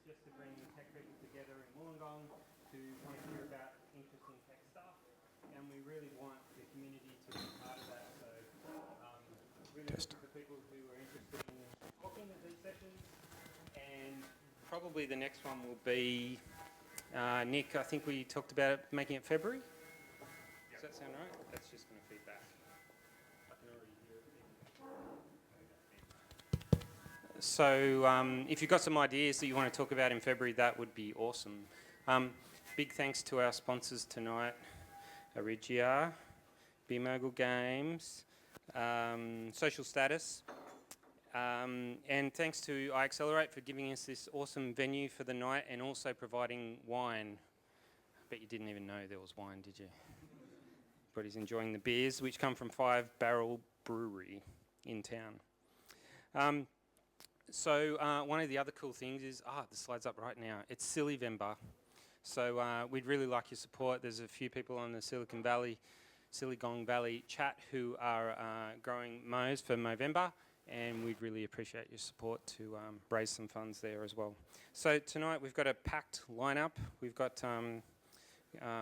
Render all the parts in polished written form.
just to bring tech people together in Wollongong to want to hear about interesting tech stuff, and we really want the community to be part of that. So really looking for people who are interested in talking at these sessions, and probably the next one will be Nick. I think we talked about it, making it February. Does that sound right? That's just going to feed back. I can already hear it. So if you've got some ideas that you want to talk about in February, that would be awesome. Big thanks to our sponsors tonight, Arigia, BeerMogul Games, Social Status, and thanks to iAccelerate for giving us this awesome venue for the night and also providing wine. I bet you didn't even know there was wine, did you? Everybody's enjoying the beers, which come from 5 Barrel Brewery in town. So one of the other cool things is, the slide's up right now, it's Siligong. So we'd really like your support. There's a few people on the Siligong Valley chat who are growing mows for Movember, and we'd really appreciate your support to raise some funds there as well. So tonight we've got a packed lineup. We've got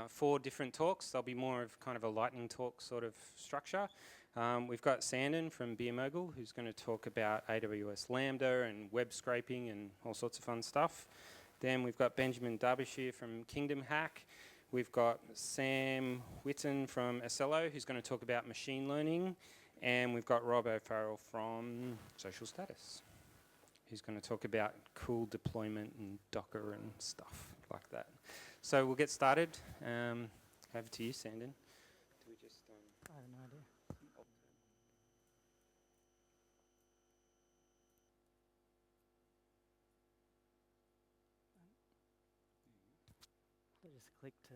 4 different talks. There'll be more of kind of a lightning talk sort of structure. We've got Sandon from BeerMogul, who's going to talk about AWS Lambda and web scraping and all sorts of fun stuff. Then we've got Benjamin Darbyshire from KingdomHack. We've got Sam Wighton from Accelo, who's going to talk about machine learning. And we've got Rob O'Farrell from Social Status, who's going to talk about cool deployment and Docker and stuff like that. So we'll get started. Over to you, Sandon. Do we just? I have no idea. I just click to.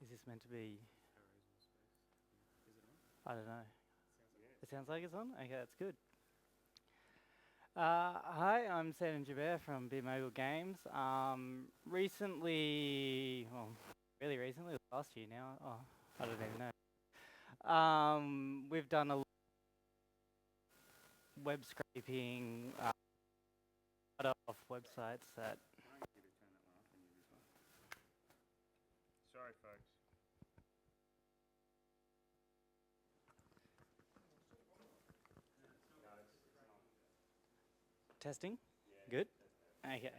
Is this meant to be? I don't know. It sounds like it's on? Okay, that's good. Hi, I'm Sandon Joubert from BeerMogul Games. Recently, well, really recently, last year now. Oh, I don't even know. We've done a lot of web scraping off websites that. Sorry, folks. Testing? Yeah. Good? Okay.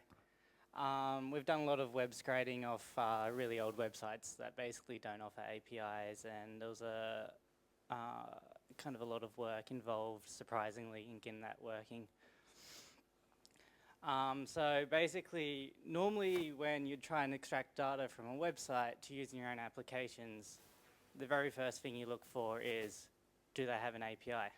We've done a lot of web scraping off really old websites that basically don't offer APIs, and there was a kind of a lot of work involved, surprisingly, in getting that working. So basically, normally when you try and extract data from a website to use in your own applications, the very first thing you look for is, do they have an API?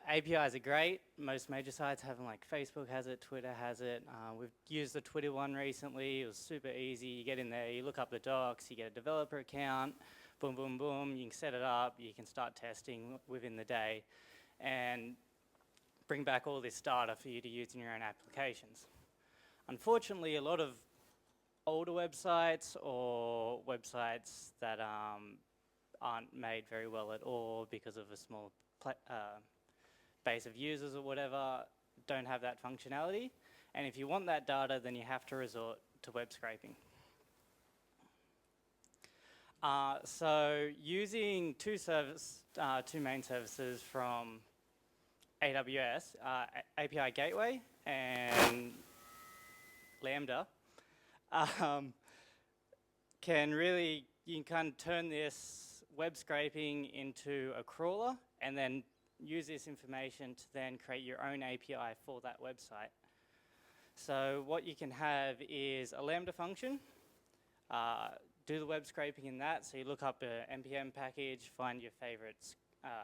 APIs are great. Most major sites have them, like Facebook has it, Twitter has it. We've used the Twitter one recently. It was super easy. You get in there, you look up the docs, you get a developer account, boom, boom, boom. You can set it up. You can start testing within the day and bring back all this data for you to use in your own applications. Unfortunately, a lot of older websites or websites that aren't made very well at all because of a small base of users or whatever, don't have that functionality. And if you want that data, then you have to resort to web scraping. So using two main services from AWS, API Gateway and Lambda, you can kind of turn this web scraping into a crawler and then use this information to then create your own API for that website. So what you can have is a Lambda function, do the web scraping in that. So you look up an npm package, find your favorite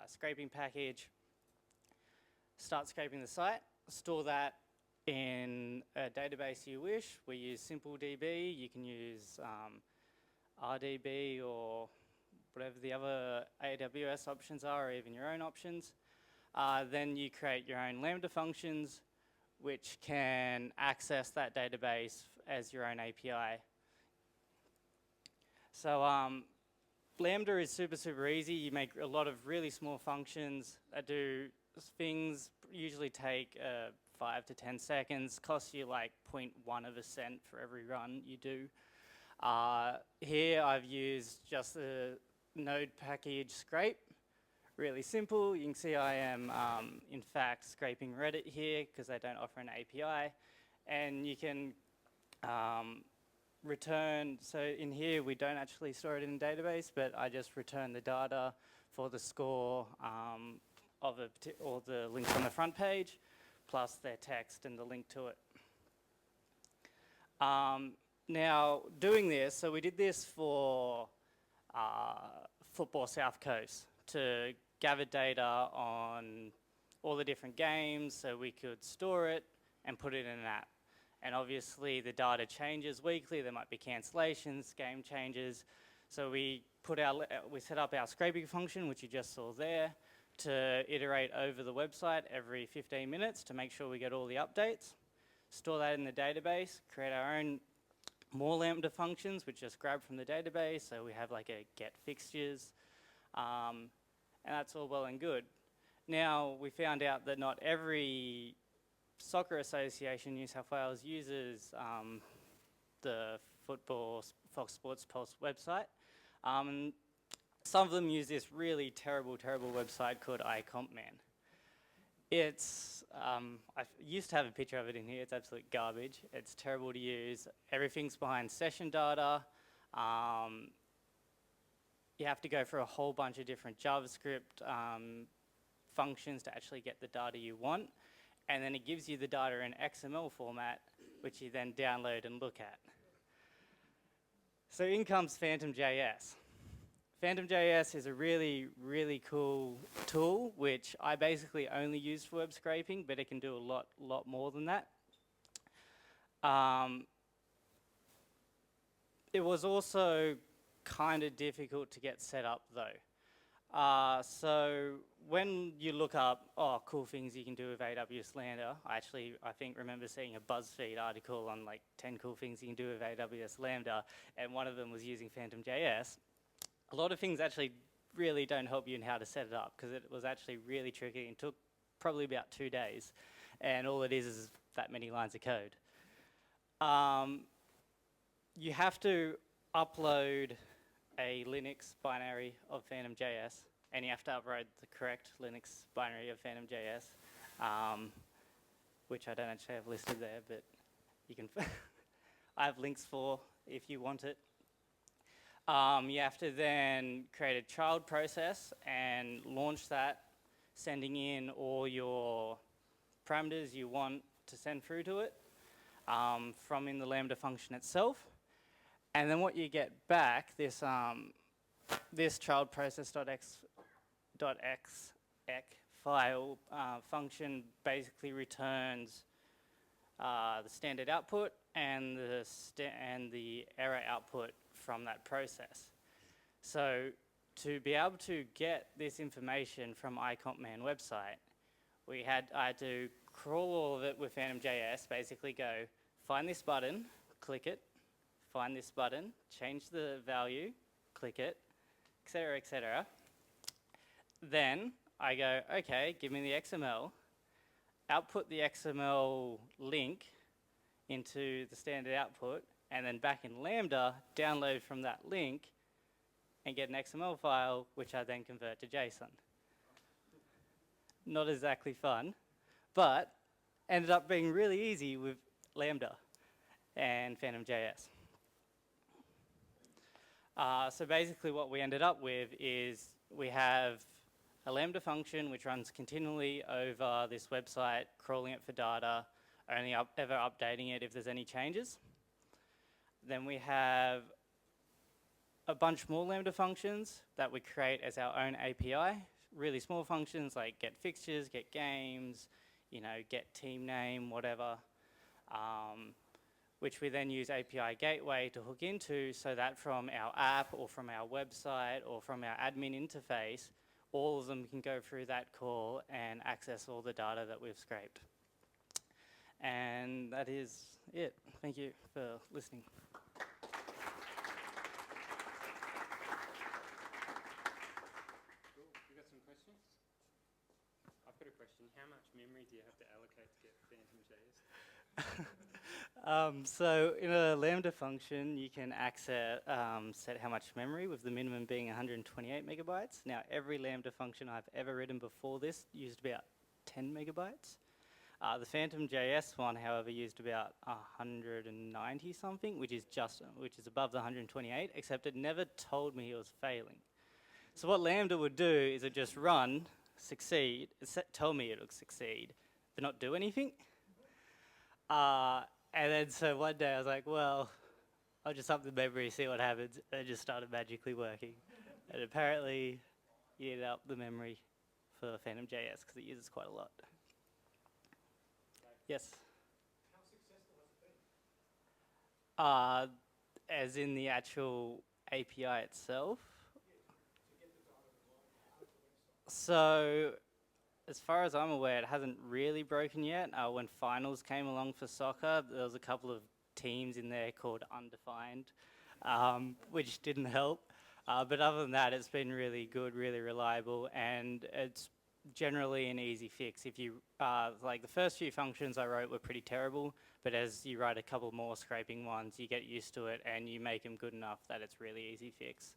scraping package, start scraping the site, store that in a database you wish. We use SimpleDB. You can use RDB or whatever the other AWS options are, or even your own options. Then you create your own Lambda functions, which can access that database as your own API. So Lambda is super, super easy. You make a lot of really small functions that do things, usually take 5 to 10 seconds, costs you like 0.1 of a cent for every run you do. Here I've used just the node package scrape. Really simple. You can see I am, in fact, scraping Reddit here because they don't offer an API. And you can return, so in here we don't actually store it in a database, but I just return the data for the score of or the links on the front page, plus their text and the link to it. Now, doing this, so we did this for Football South Coast to gather data on all the different games so we could store it and put it in an app. And obviously the data changes weekly, there might be cancellations, game changes. So we set up our scraping function, which you just saw there, to iterate over the website every 15 minutes to make sure we get all the updates. Store that in the database, create our own more Lambda functions, which just grab from the database. So we have like a get fixtures, and that's all well and good. Now, we found out that not every soccer association in New South Wales uses the Fox Sports Pulse website. Some of them use this really terrible website called iCompMan. It's, I used to have a picture of it in here, it's absolute garbage. It's terrible to use. Everything's behind session data. You have to go through a whole bunch of different JavaScript functions to actually get the data you want. And then it gives you the data in XML format, which you then download and look at. So in comes Phantom.js. Phantom.js is a really cool tool, which I basically only use for web scraping, but it can do a lot more than that. It was also kind of difficult to get set up though. So when you look up, cool things you can do with AWS Lambda, I think remember seeing a BuzzFeed article on like 10 cool things you can do with AWS Lambda, and one of them was using Phantom.js. A lot of things actually really don't help you in how to set it up, because it was actually really tricky and took probably about 2 days. And all it is that many lines of code. You have to upload a Linux binary of Phantom.js, and you have to upload the correct Linux binary of Phantom.js, which I don't actually have listed there, but you can. I have links for if you want it. You have to then create a child process and launch that, sending in all your parameters you want to send through to it from in the Lambda function itself. And then what you get back, this child process.exec file function basically returns the standard output and the error output from that process. So to be able to get this information from iCompMan website, I had to crawl all of it with Phantom.js, basically go find this button, click it, find this button, change the value, click it, etc., etc. Then I go, okay, give me the XML, output the XML link into the standard output, and then back in Lambda, download from that link and get an XML file, which I then convert to JSON. Not exactly fun, but ended up being really easy with Lambda and Phantom.js. So basically what we ended up with is we have a Lambda function which runs continually over this website, crawling it for data, only ever updating it if there's any changes. Then we have a bunch more Lambda functions that we create as our own API, really small functions like get fixtures, get games, get team name, whatever, which we then use API Gateway to hook into, so that from our app or from our website or from our admin interface, all of them can go through that call and access all the data that we've scraped. And that is it. Thank you for listening. Cool. You got some questions? I've got a question. How much memory do you have to allocate to get Phantom So in a Lambda function, you can access, set how much memory, with the minimum being 128 megabytes. Now, every Lambda function I've ever written before this used about 10 megabytes. The Phantom.js one, however, used about 190 something, which is above the 128, except it never told me it was failing. So what Lambda would do is it just run, succeed, tell me it would succeed, but not do anything. And then so one day I was like, well, I'll just up the memory, see what happens. And it just started magically working. And apparently, you need up the memory for Phantom.js because it uses quite a lot. Yes? How successful has it been? As in the actual API itself. To get the data and load out of the website? So, as far as I'm aware, it hasn't really broken yet. When finals came along for soccer, there was a couple of teams in there called Undefined, which didn't help. But other than that, it's been really good, really reliable, and it's generally an easy fix. If you, like the first few functions I wrote were pretty terrible, but as you write a couple more scraping ones, you get used to it and you make them good enough that it's really easy fix.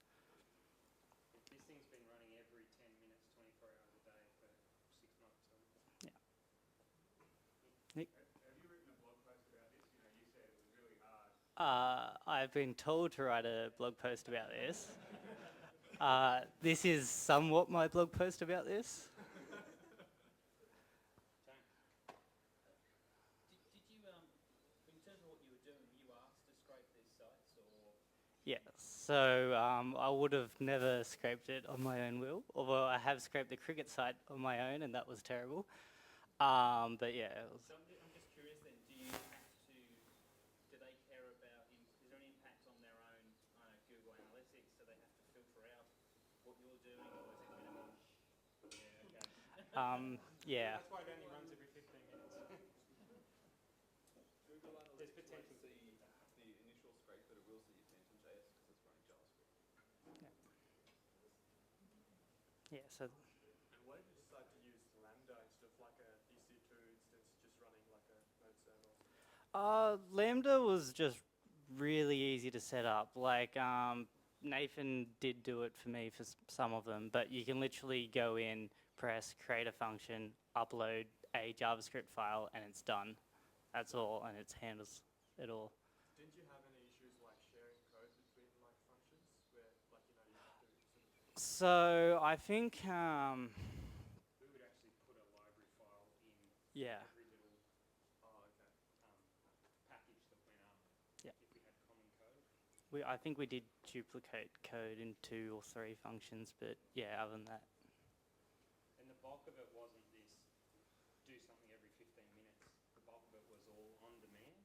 This thing's been running every 10 minutes, 24 hours a day for 6 months. Yeah. Nick? Have you written a blog post about this? You know, you said it was really hard. I've been told to write a blog post about this. This is somewhat my blog post about this. Did you, in terms of what you were doing, you asked to scrape these sites, or? Yeah, so I would have never scraped it on my own will, although I have scraped the cricket site on my own, and that was terrible. But yeah, it was. So I'm just curious then, do they care about, is there any impact on their own Google Analytics? Do they have to filter out what you're doing, or is it minimal? Yeah. That's why it only runs every 15 minutes. Google There's Analytics potential. won't see the initial scrape, but it will see your Phantom.js because it's running JavaScript. Yeah, so And why did you decide to use Lambda instead of like a EC2 instance just running like a node server? Lambda was just really easy to set up. Like Nathan did do it for me for some of them, but you can literally go in, press, create a function, upload a JavaScript file, and it's done. That's all, and it handles it all. Didn't you have any issues like sharing code between like functions where like, you know, you have to sort of... So I think, We would actually put a library file in yeah, every little Oh, okay. package that went up Yeah. if we had common code. I think we did duplicate code in 2 or 3 functions, but yeah, other than that. And the bulk of it wasn't this do something every 15 minutes. The bulk of it was all on demand.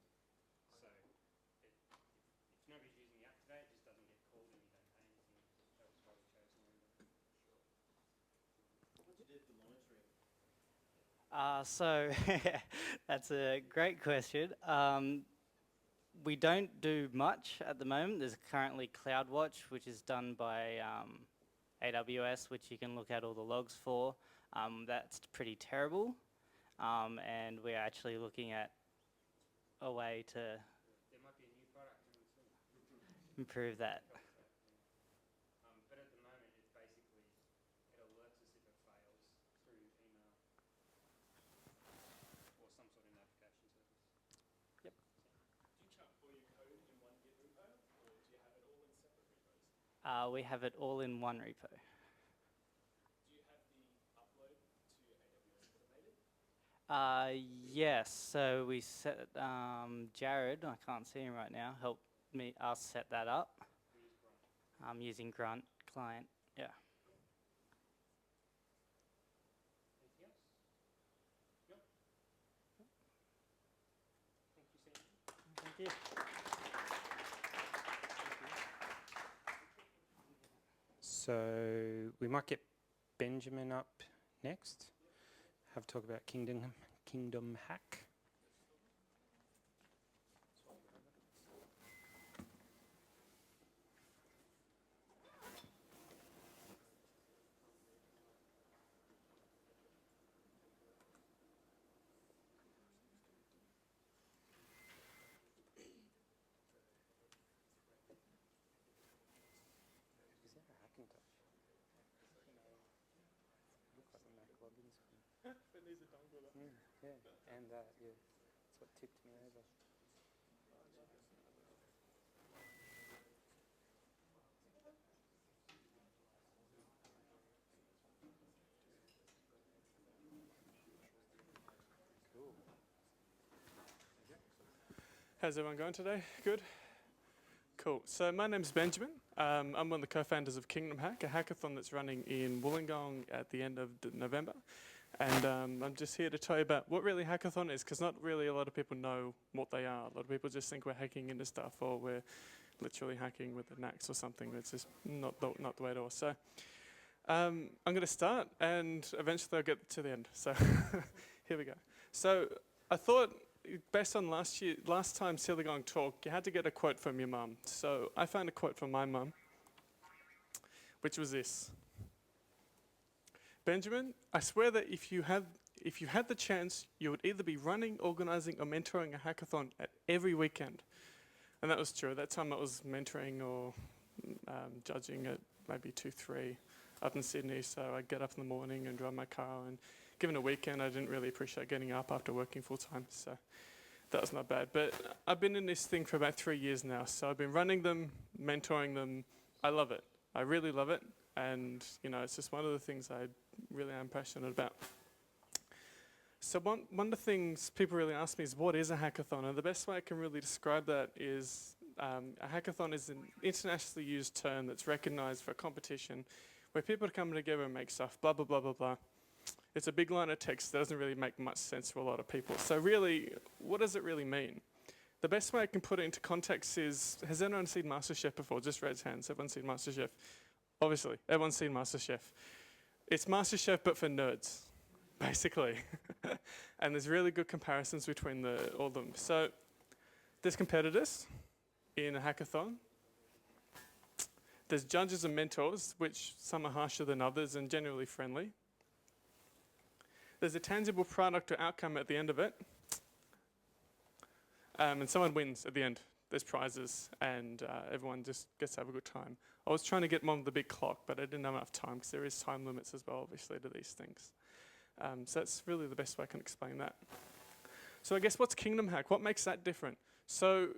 So if nobody's using the app today, it just doesn't get called and you don't pay anything. That was why we chose Lambda. What you did for monitoring? So that's a great question. We don't do much at the moment. There's currently CloudWatch, which is done by AWS, which you can look at all the logs for. That's pretty terrible. And we're actually looking at a way to There might be a new product coming soon. improve that. But at the moment, it's basically, it alerts us if it fails through email or some sort of notification service. Yep. Do you chuck all your code in one Git repo or do you have it all in separate repos? We have it all in one repo. Do you have the upload to AWS automated? Yes, so we set, Jared, I can't see him right now, helped us set that up. We use Grunt. I'm using Grunt client, yeah. Anything else? Yep. Thank you, Sandon. Thank you. So we might get Benjamin up next. Have a talk about KingdomHack. Macintosh. Looks like a Mac login screen. It needs a dongle though. Yeah, and yeah, that's what tipped me over. Cool. How's everyone going today? Good? Cool. So my name's Benjamin. I'm one of the co-founders of KingdomHack, a hackathon that's running in Wollongong at the end of November. And I'm just here to tell you about what really hackathon is, because not really a lot of people know what they are. A lot of people just think we're hacking into stuff, or we're literally hacking with an axe or something. It's just not the way at all. So I'm going to start, and eventually I'll get to the end. So here we go. So I thought, based on last time Siligong talked, you had to get a quote from your mum. So I found a quote from my mum, which was this: Benjamin, I swear that if you had the chance, you would either be running, organising, or mentoring a hackathon at every weekend. And that was true. At that time, I was mentoring or judging at maybe 2, 3 up in Sydney. So I'd get up in the morning and drive my car. And given a weekend, I didn't really appreciate getting up after working full time. So that was not bad. But I've been in this thing for about 3 years now. So I've been running them, mentoring them. I love it. I really love it. And, you know, it's just one of the things I really am passionate about. So one of the things people really ask me is, what is a hackathon? And the best way I can really describe that is a hackathon is an internationally used term that's recognized for a competition where people come together and make stuff, blah, blah, blah, blah, blah. It's a big line of text that doesn't really make much sense to a lot of people. So really, what does it really mean? The best way I can put it into context is, has anyone seen MasterChef before? Just raise hands. Everyone seen MasterChef? Obviously, everyone's seen MasterChef. It's MasterChef, but for nerds, basically. And there's really good comparisons between all of them. So there's competitors in a hackathon. There's judges and mentors, which some are harsher than others and generally friendly. There's a tangible product or outcome at the end of it. And someone wins at the end. There's prizes, and everyone just gets to have a good time. I was trying to get one with the big clock, but I didn't have enough time, because there is time limits as well, obviously, to these things. So that's really the best way I can explain that. So I guess what's KingdomHack? What makes that different? So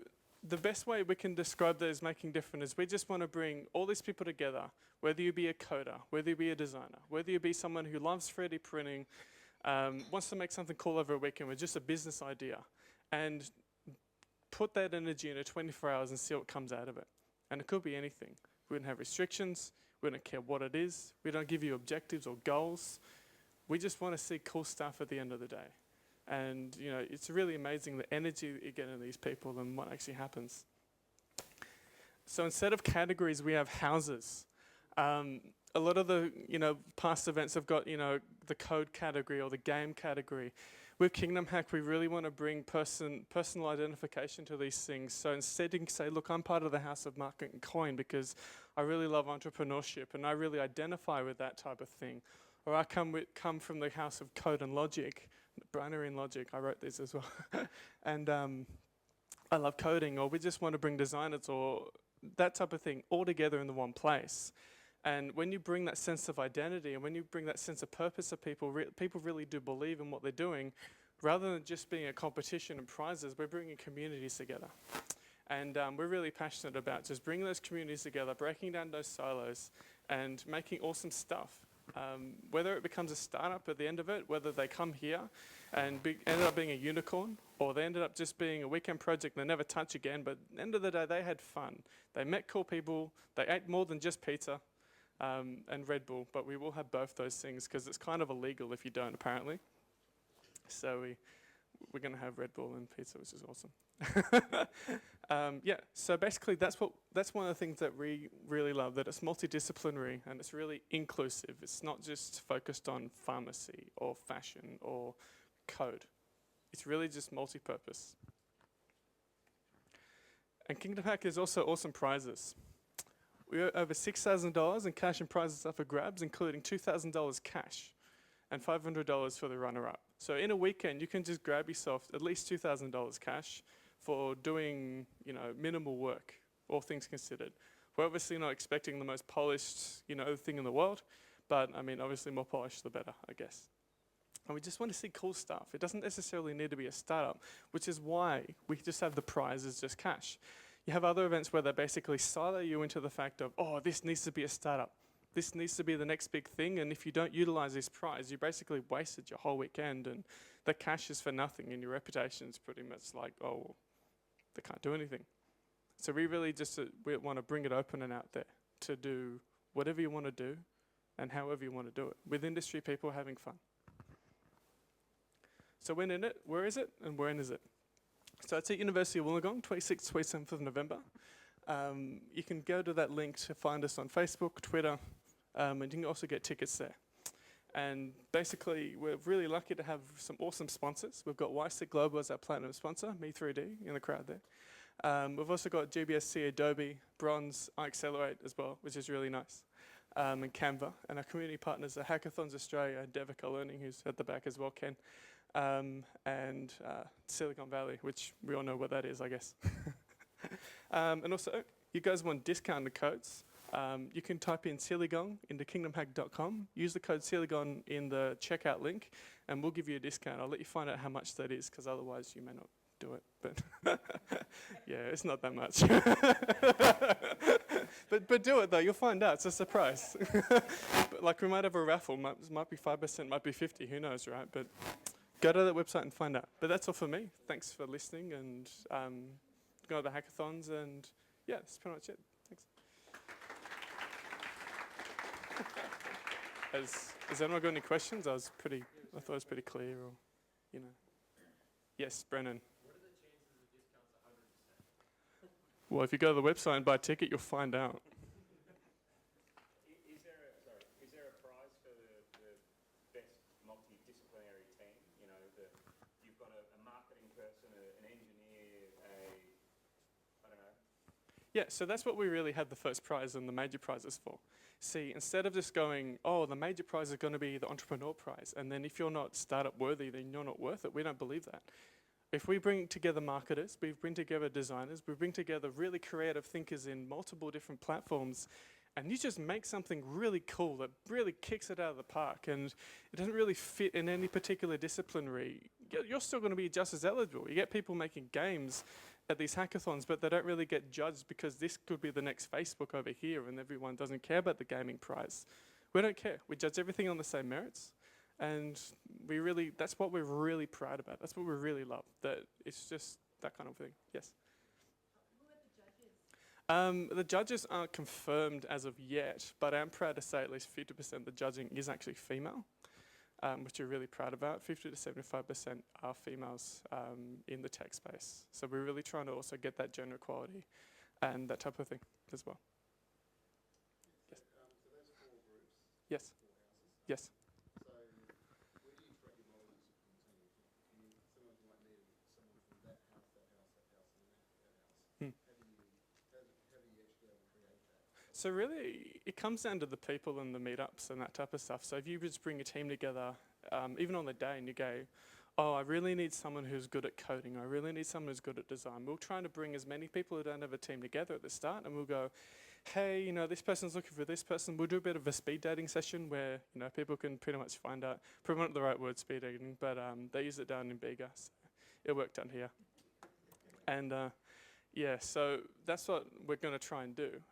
the best way we can describe that as making different is we just want to bring all these people together, whether you be a coder, whether you be a designer, whether you be someone who loves 3D printing, wants to make something cool over a weekend with just a business idea, and put that energy into 24 hours and see what comes out of it. And it could be anything. We don't have restrictions. We don't care what it is. We don't give you objectives or goals. We just want to see cool stuff at the end of the day. And you know, it's really amazing the energy that you get in these people and what actually happens. So instead of categories, we have houses. A lot of the past events have got the code category or the game category. With KingdomHack, we really want to bring personal identification to these things. So instead you can say, look, I'm part of the House of Market and Coin because I really love entrepreneurship and I really identify with that type of thing. Or I come from the House of Code and Logic, binary and logic, I wrote these as well. And I love coding, or we just want to bring designers or that type of thing all together in the one place. And when you bring that sense of identity and when you bring that sense of purpose of people, people really do believe in what they're doing. Rather than just being a competition and prizes, we're bringing communities together. And we're really passionate about just bringing those communities together, breaking down those silos and making awesome stuff. Whether it becomes a startup at the end of it, whether they come here and ended up being a unicorn, or they ended up just being a weekend project they never touch again, but at the end of the day, they had fun. They met cool people, they ate more than just pizza. And Red Bull, but we will have both those things because it's kind of illegal if you don't, apparently. So we're going to have Red Bull and pizza, which is awesome. Yeah, so basically that's one of the things that we really love, that it's multidisciplinary and it's really inclusive. It's not just focused on pharmacy or fashion or code. It's really just multi-purpose. And KingdomHack is also awesome prizes. We have over $6,000 in cash and prizes up for grabs, including $2,000 cash and $500 for the runner-up. So in a weekend, you can just grab yourself at least $2,000 cash for doing, minimal work, all things considered. We're obviously not expecting the most polished, thing in the world, but I mean, obviously more polished the better, I guess. And we just want to see cool stuff. It doesn't necessarily need to be a startup, which is why we just have the prize as just cash. You have other events where they basically silo you into the fact of, oh, this needs to be a startup. This needs to be the next big thing, and if you don't utilize this prize, you basically wasted your whole weekend, and the cash is for nothing, and your reputation is pretty much like, oh, well, they can't do anything. So we really just we want to bring it open and out there to do whatever you want to do and however you want to do it, with industry people having fun. So when in it, where is it, and when is it? So it's at University of Wollongong, 26th, 27th of November. You can go to that link to find us on Facebook, Twitter, and you can also get tickets there. And basically, we're really lucky to have some awesome sponsors. We've got Wighton Global as our platinum sponsor, Me3D in the crowd there. We've also got GBSC, Adobe, Bronze, iAccelerate as well, which is really nice, and Canva. And our community partners are Hackathons Australia, Devica Learning, who's at the back as well, Ken, and Silicon Valley, which we all know what that is, I guess. And also, you guys want discounted codes. You can type in Siligong into KingdomHack.com, use the code Siligong in the checkout link, and we'll give you a discount. I'll let you find out how much that is, because otherwise you may not do it. But yeah, it's not that much. but do it though, you'll find out. It's a surprise. But like we might have a raffle, might be 5%, might be 50, who knows, right? But go to that website and find out. But that's all for me. Thanks for listening, and go to the hackathons, and yeah, that's pretty much it. Thanks. Has anyone got any questions? I thought it was pretty clear, or, Yes, Brennan. What are the chances of discounts 100%? Well, if you go to the website and buy a ticket, you'll find out. Is there a prize for the best multidisciplinary team? You've got a marketing person, an engineer, I don't know. Yeah, so that's what we really had the first prize and the major prizes for. See, instead of just going, oh, the major prize is going to be the entrepreneur prize, and then if you're not startup worthy, then you're not worth it. We don't believe that. If we bring together marketers, we bring together designers, we bring together really creative thinkers in multiple different platforms, and you just make something really cool that really kicks it out of the park, and it doesn't really fit in any particular disciplinary, you're still going to be just as eligible. You get people making games at these hackathons, but they don't really get judged because this could be the next Facebook over here, and everyone doesn't care about the gaming prize. We don't care. We judge everything on the same merits, and that's what we're really proud about. That's what we really love, that it's just that kind of thing. Yes? Who are the judges? The judges aren't confirmed as of yet, but I'm proud to say at least 50% of the judging is actually female, which we're really proud about. 50 to 75% are females in the tech space. So we're really trying to also get that gender equality and that type of thing as well. Yes. So those 4 groups? Yes. 4 houses? Yes. So where do you track your multidisciplinary team? Someone might need someone from that house, and that house, and that house. How do you actually able to create that? So really, it comes down to the people and the meetups and that type of stuff. So if you just bring a team together, even on the day, and you go, oh, I really need someone who's good at coding. I really need someone who's good at design. We'll try to bring as many people who don't have a team together at the start, and we'll go, hey, this person's looking for this person. We'll do a bit of a speed dating session where, people can pretty much find out, probably not the right word, speed dating, but they use it down in Bega, so it worked down here. And yeah, so that's what we're going to try and do.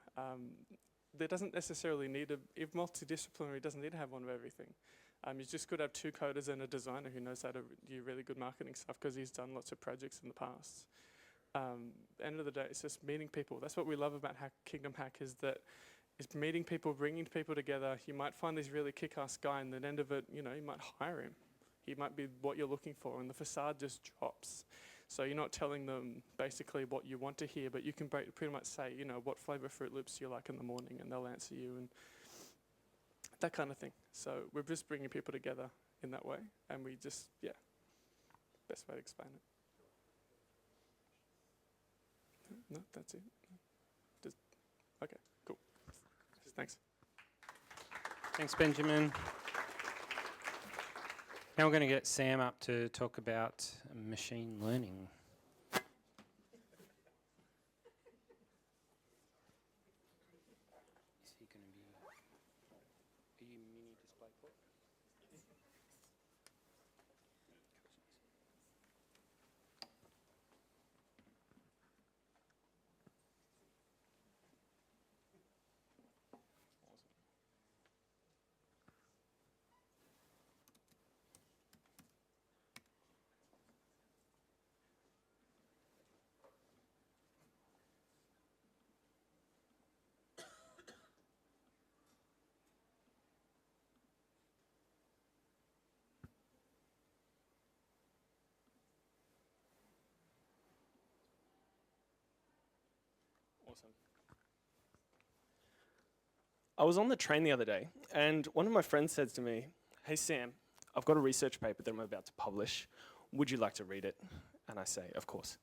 There doesn't necessarily need if multidisciplinary doesn't need to have one of everything. You just could have 2 coders and a designer who knows how to do really good marketing stuff because he's done lots of projects in the past. End of the day, it's just meeting people. That's what we love about Kingdom Hack is that it's meeting people, bringing people together. You might find this really kick-ass guy, and at the end of it, you might hire him. He might be what you're looking for, and the facade just drops. So you're not telling them basically what you want to hear, but you can pretty much say, what flavor Fruit Loops you like in the morning, and they'll answer you, and that kind of thing. So we're just bringing people together in that way, and we just, best way to explain it. No, that's it. Okay, cool. Thanks. Thanks, Benjamin. Now we're going to get Sam up to talk about machine learning. mini display port. Awesome. I was on the train the other day, and one of my friends said to me, "Hey Sam, I've got a research paper that I'm about to publish. Would you like to read it?" And I say, "Of course."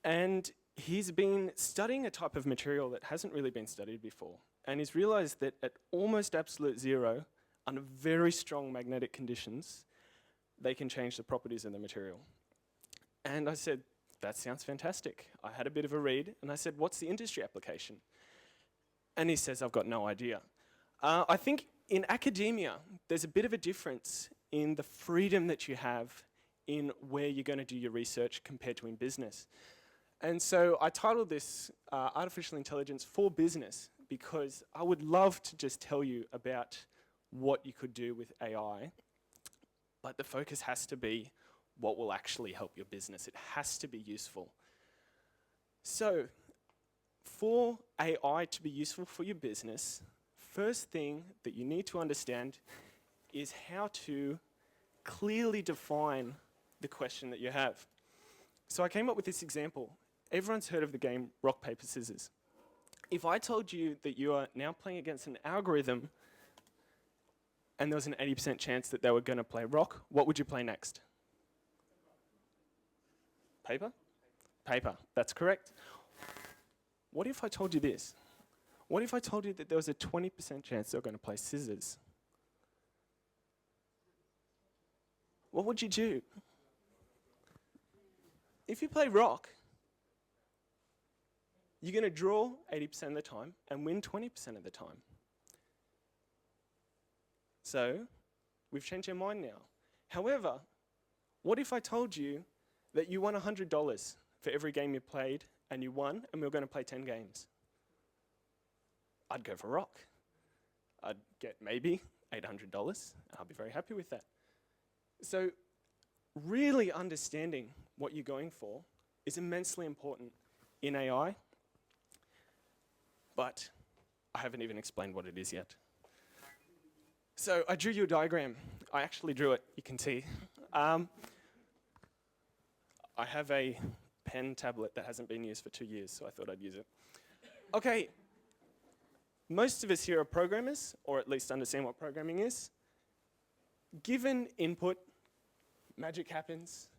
And he's been studying a type of material that hasn't really been studied before, and he's realized that at almost absolute zero, under very strong magnetic conditions, they can change the properties of the material. And I said, "That sounds fantastic." I had a bit of a read, and I said, "What's the industry application?" And he says, "I've got no idea." I think in academia, there's a bit of a difference in the freedom that you have in where you're going to do your research compared to in business. And so I titled this Artificial Intelligence for Business, because I would love to just tell you about what you could do with AI, but the focus has to be what will actually help your business. It has to be useful. So, for AI to be useful for your business, first thing that you need to understand is how to clearly define the question that you have. So I came up with this example. Everyone's heard of the game rock, paper, scissors. If I told you that you are now playing against an algorithm and there was an 80% chance that they were going to play rock, what would you play next? Paper? Paper, that's correct. What if I told you this? What if I told you that there was a 20% chance they were going to play scissors? What would you do? If you play rock, you're going to draw 80% of the time and win 20% of the time. So, we've changed our mind now. However, what if I told you that you won $100 for every game you played, and you won, and we were going to play 10 games? I'd go for rock. I'd get maybe $800, and I'll be very happy with that. So, really understanding what you're going for is immensely important in AI, but I haven't even explained what it is yet. So, I drew you a diagram. I actually drew it, you can see. I have a pen tablet that hasn't been used for 2 years, so I thought I'd use it. Okay, most of us here are programmers, or at least understand what programming is. Given input, magic happens,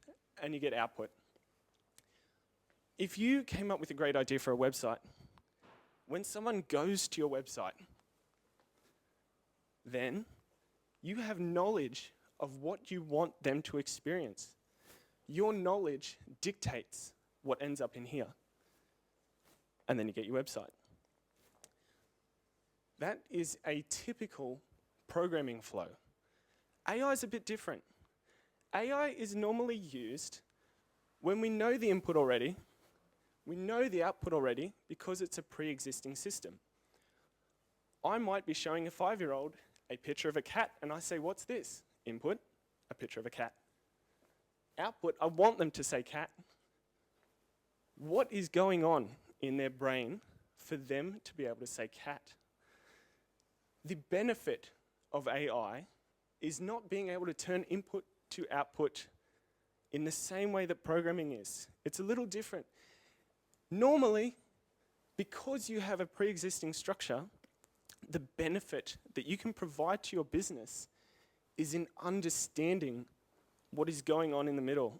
and you get output. If you came up with a great idea for a website, when someone goes to your website, then you have knowledge of what you want them to experience. Your knowledge dictates what ends up in here. And then you get your website. That is a typical programming flow. AI is a bit different. AI is normally used when we know the input already, we know the output already, because it's a pre-existing system. I might be showing a 5-year-old a picture of a cat, and I say, "What's this?" Input, a picture of a cat. Output, I want them to say cat. What is going on in their brain for them to be able to say cat? The benefit of AI is not being able to turn input to output in the same way that programming is. It's a little different. Normally, because you have a pre-existing structure, the benefit that you can provide to your business is in understanding what is going on in the middle.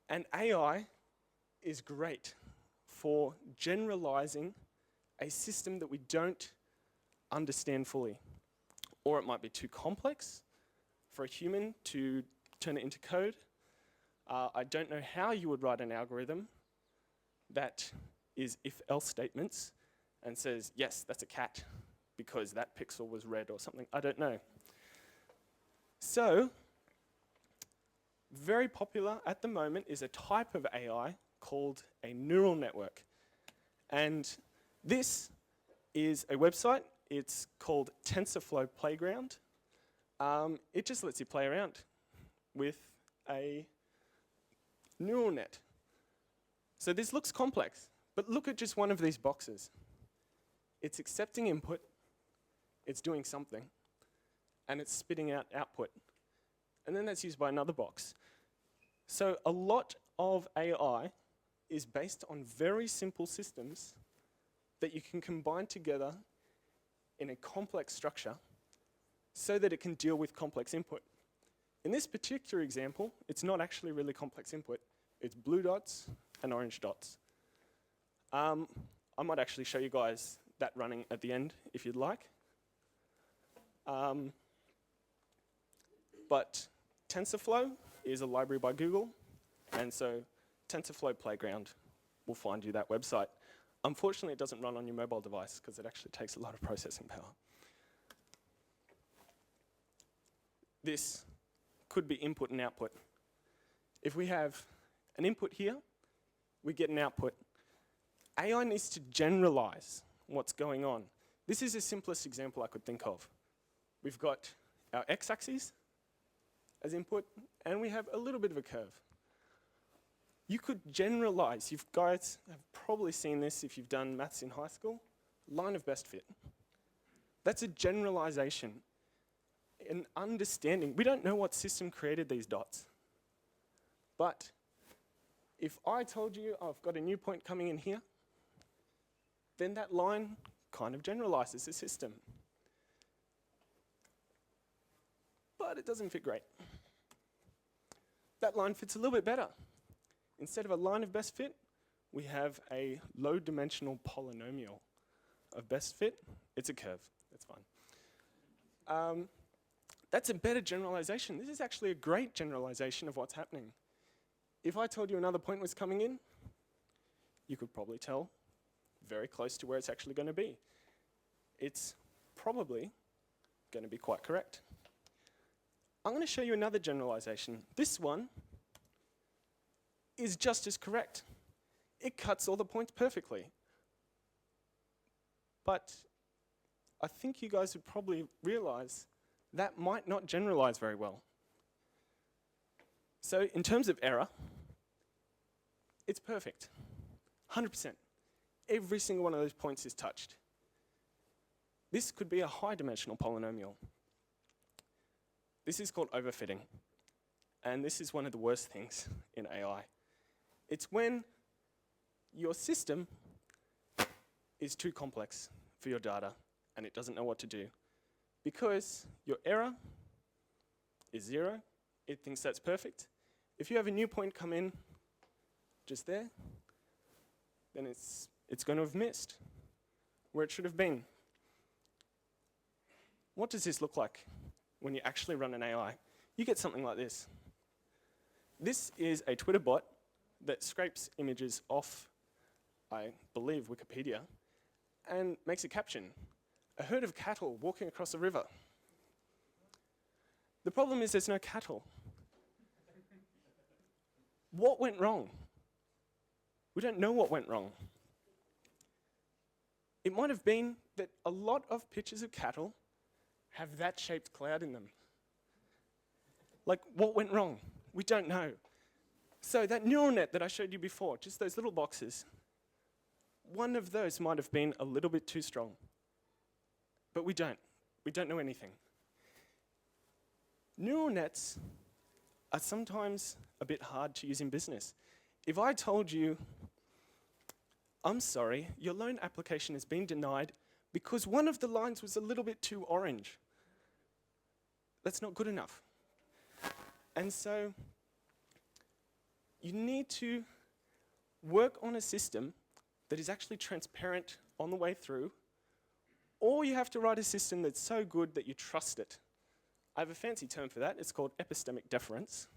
And AI is great for generalizing a system that we don't understand fully. Or it might be too complex for a human to turn it into code. I don't know how you would write an algorithm that is if-else statements and says, yes, that's a cat, because that pixel was red or something. I don't know. So, very popular at the moment is a type of AI called a neural network. And this is a website. It's called Tensorflow Playground. It just lets you play around with a neural net. So this looks complex, but look at just one of these boxes. It's accepting input, it's doing something, and it's spitting out output. And then that's used by another box. So a lot of AI is based on very simple systems that you can combine together in a complex structure so that it can deal with complex input. In this particular example, it's not actually really complex input. It's blue dots and orange dots. I might actually show you guys that running at the end if you'd like. But TensorFlow is a library by Google, and so TensorFlow Playground will find you that website. Unfortunately, it doesn't run on your mobile device because it actually takes a lot of processing power. This could be input and output. If we have an input here, we get an output. AI needs to generalize what's going on. This is the simplest example I could think of. We've got our x-axis as input, and we have a little bit of a curve. You could generalize. You guys have probably seen this if you've done maths in high school. Line of best fit. That's a generalization, an understanding. We don't know what system created these dots. But if I told you I've got a new point coming in here, then that line kind of generalizes the system. But it doesn't fit great. That line fits a little bit better. Instead of a line of best fit, we have a low-dimensional polynomial of best fit. It's a curve. That's fine. That's a better generalization. This is actually a great generalization of what's happening. If I told you another point was coming in, you could probably tell very close to where it's actually going to be. It's probably going to be quite correct. I'm going to show you another generalization. This one is just as correct. It cuts all the points perfectly. But I think you guys would probably realize that might not generalize very well. So in terms of error, it's perfect, 100%. Every single one of those points is touched. This could be a high-dimensional polynomial. This is called overfitting. And this is one of the worst things in AI. It's when your system is too complex for your data and it doesn't know what to do. Because your error is 0, it thinks that's perfect. If you have a new point come in just there, then it's going to have missed where it should have been. What does this look like when you actually run an AI? You get something like this. This is a Twitter bot that scrapes images off, I believe, Wikipedia, and makes a caption. A herd of cattle walking across a river. The problem is there's no cattle. What went wrong? We don't know what went wrong. It might have been that a lot of pictures of cattle have that shaped cloud in them. Like, what went wrong? We don't know. So that neural net that I showed you before, just those little boxes, one of those might have been a little bit too strong. But we don't. We don't know anything. Neural nets are sometimes a bit hard to use in business. If I told you, I'm sorry, your loan application has been denied because one of the lines was a little bit too orange, that's not good enough. And so you need to work on a system that is actually transparent on the way through, or you have to write a system that's so good that you trust it. I have a fancy term for that. It's called epistemic deference.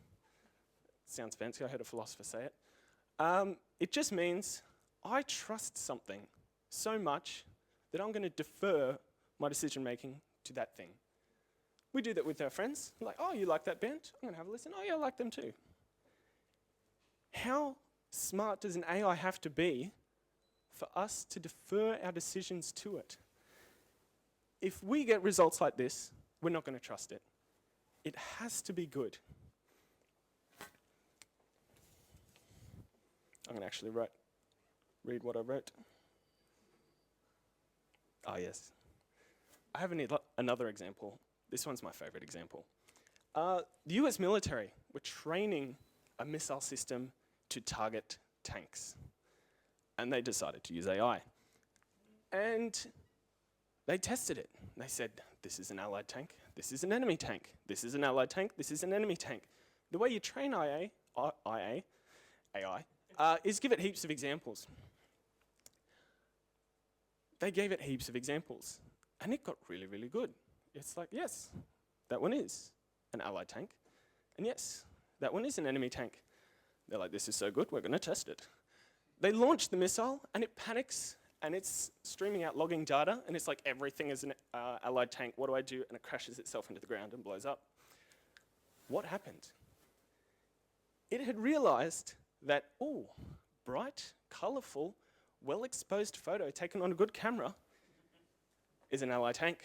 Sounds fancy. I heard a philosopher say it. It just means I trust something so much that I'm going to defer my decision making to that thing. We do that with our friends. Like, oh, you like that band? I'm going to have a listen. Oh, yeah, I like them too. How smart does an AI have to be for us to defer our decisions to it? If we get results like this, we're not going to trust it. It has to be good. I'm going to actually read what I wrote. Oh, yes. I have another example. This one's my favorite example. The US military were training a missile system to target tanks. And they decided to use AI. And they tested it. They said, this is an allied tank, this is an enemy tank, this is an allied tank, this is an enemy tank. The way you train AI is give it heaps of examples. They gave it heaps of examples. And it got really, really good. It's like, yes, that one is an allied tank. And yes, that one is an enemy tank. They're like, this is so good, we're going to test it. They launch the missile, and it panics, and it's streaming out logging data, and it's like, everything is an allied tank, what do I do? And it crashes itself into the ground and blows up. What happened? It had realized that, oh, bright, colorful, well-exposed photo taken on a good camera is an allied tank.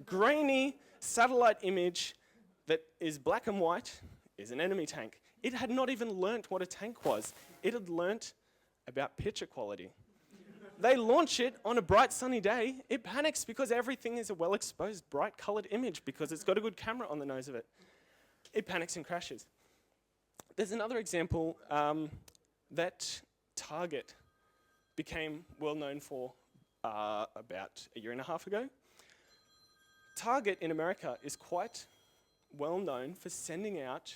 Grainy satellite image that is black and white is an enemy tank. It had not even learnt what a tank was. It had learnt about picture quality. They launch it on a bright sunny day. It panics because everything is a well-exposed, bright-colored image because it's got a good camera on the nose of it. It panics and crashes. There's another example that Target became well known for about a year and a half ago. Target in America is quite well known for sending out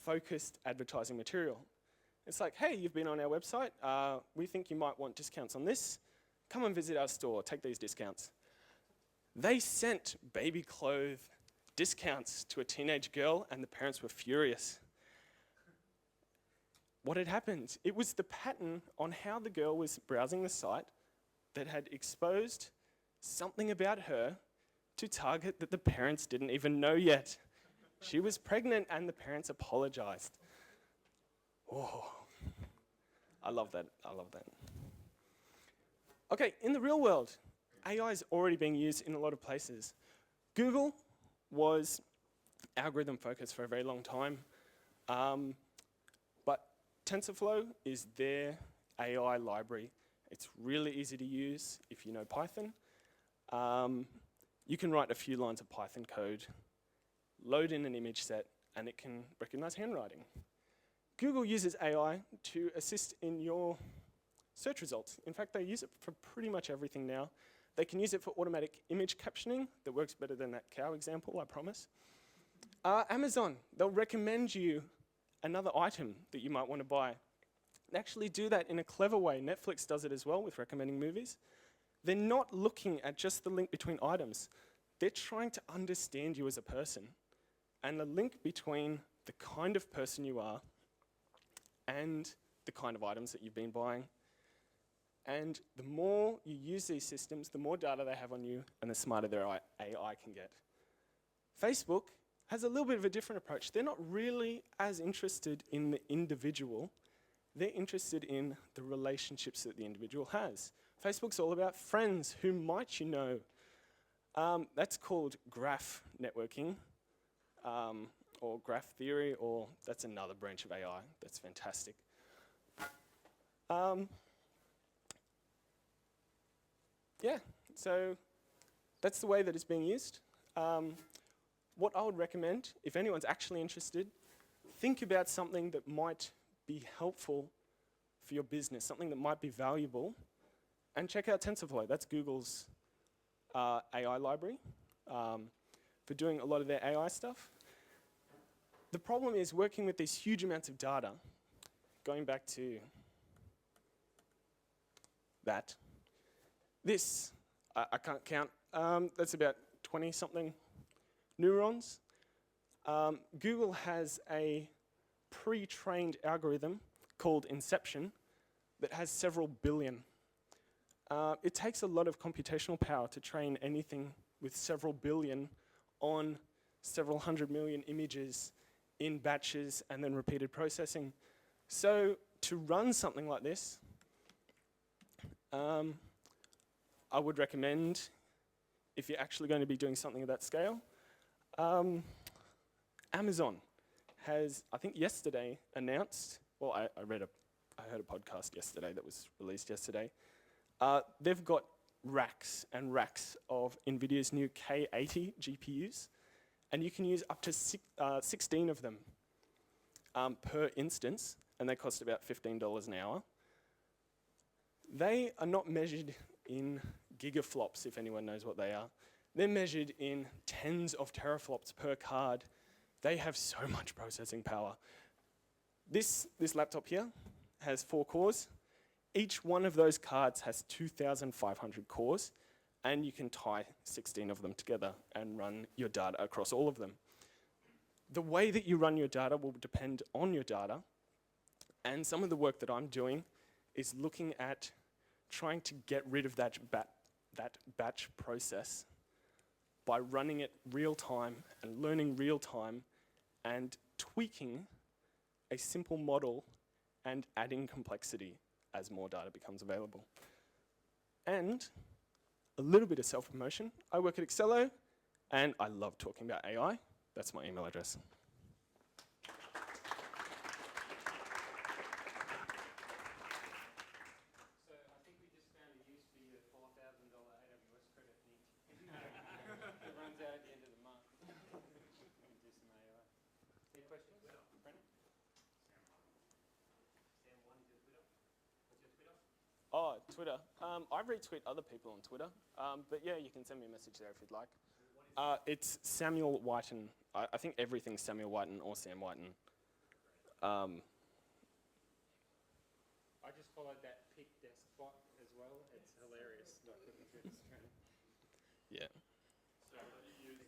focused advertising material. It's like, hey, you've been on our website. We think you might want discounts on this. Come and visit our store. Take these discounts. They sent baby clothes discounts to a teenage girl, and the parents were furious. What had happened? It was the pattern on how the girl was browsing the site that had exposed something about her to Target that the parents didn't even know yet. She was pregnant, and the parents apologized. Oh, I love that. I love that. Okay, in the real world, AI is already being used in a lot of places. Google was algorithm focused for a very long time, but TensorFlow is their AI library. It's really easy to use if you know Python. You can write a few lines of Python code, load in an image set, and it can recognize handwriting. Google uses AI to assist in your search results. In fact, they use it for pretty much everything now. They can use it for automatic image captioning that works better than that cow example, I promise. Amazon, they'll recommend you another item that you might want to buy. They actually do that in a clever way. Netflix does it as well with recommending movies. They're not looking at just the link between items. They're trying to understand you as a person and the link between the kind of person you are and the kind of items that you've been buying. And the more you use these systems, the more data they have on you and the smarter their AI can get. Facebook has a little bit of a different approach. They're not really as interested in the individual. They're interested in the relationships that the individual has. Facebook's all about friends. Who might you know? That's called graph networking, or graph theory, or that's another branch of AI. That's fantastic. Yeah, so that's the way that it's being used. What I would recommend, if anyone's actually interested, think about something that might be helpful for your business, something that might be valuable, and check out TensorFlow. That's Google's AI library for doing a lot of their AI stuff. The problem is working with these huge amounts of data, going back to that. This, I can't count, that's about 20-something neurons. Google has a pre-trained algorithm called Inception that has several billion. It takes a lot of computational power to train anything with several billion on several 100 million images in batches and then repeated processing. So to run something like this, I would recommend, if you're actually going to be doing something of that scale, Amazon has, I think yesterday, announced, well, I heard a podcast yesterday that was released yesterday. They've got racks and racks of NVIDIA's new K80 GPUs, and you can use up to 16 of them per instance, and they cost about $15 an hour. They are not measured in gigaflops, if anyone knows what they are. They're measured in tens of teraflops per card. They have so much processing power. This laptop here has 4 cores. Each one of those cards has 2,500 cores, and you can tie 16 of them together and run your data across all of them. The way that you run your data will depend on your data, and some of the work that I'm doing is looking at trying to get rid of that batch process by running it real time and learning real time and tweaking a simple model and adding complexity as more data becomes available. And a little bit of self-promotion. I work at Accelo, and I love talking about AI. That's my email address. So I think we just found a use for your $4,000 AWS credit, Nick. It runs out at the end of the month. We can do some AI. Any questions? Brennan? Sam, one is your Twitter. What's your Twitter? Oh, Twitter. I retweet other people on Twitter, but yeah, you can send me a message there if you'd like. It's Samuel Wighton. I think everything's Samuel Wighton or Sam Wighton. I just followed that pick desk bot as well. It's hilarious. Like looking through this training. Yeah. So you use